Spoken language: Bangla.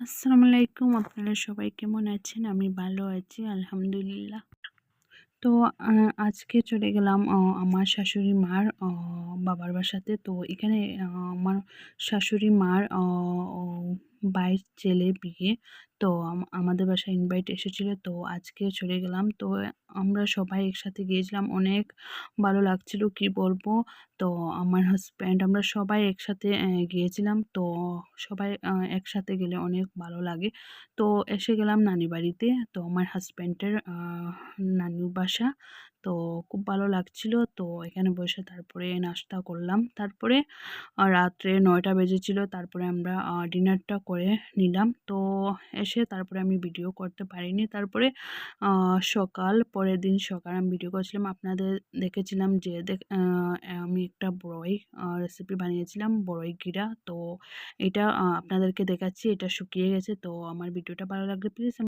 আসসালামু আলাইকুম। আপনারা সবাই কেমন আছেন? আমি ভালো আছি আলহামদুলিল্লাহ। তো আ আজকে চলে গেলাম আমার শাশুড়ি মার বাবার বাসাতে। তো এখানে আমার শাশুড়ি মার ও ভাইয়ের ছেলের বিয়ে। তো আমাদের বাসায় ইনভাইট এসেছিল। তো আজকে চলে গেলাম। তো আমরা সবাই একসাথে গিয়েছিলাম। অনেক ভালো লাগছিল, কি বলবো। তো আমার হাসব্যান্ড আমরা সবাই একসাথে গিয়েছিলাম। তো সবাই একসাথে গেলে অনেক ভালো লাগে। তো এসে গেলাম নানি বাড়িতে। তো আমার হাসব্যান্ডের নানুর বাসা। তো খুব ভালো লাগছিল। তো এখানে বসে তারপরে নাস্তা করলাম। তারপরে রাত্রে ৯টা বেজেছিল। তারপরে আমরা ডিনারটা করে নিলাম। তো এসে তারপরে আমি ভিডিও করতে পারিনি। তারপরে পরের দিন সকাল আমি ভিডিও করেছিলাম। আপনাদের দেখেছিলাম যে আমি একটা বড়ই রেসিপি বানিয়েছিলাম, বড়ই ঘিরা। তো এটা আপনাদেরকে দেখাচ্ছি। এটা শুকিয়ে গেছে। তো আমার ভিডিওটা ভালো লাগলে প্লিজ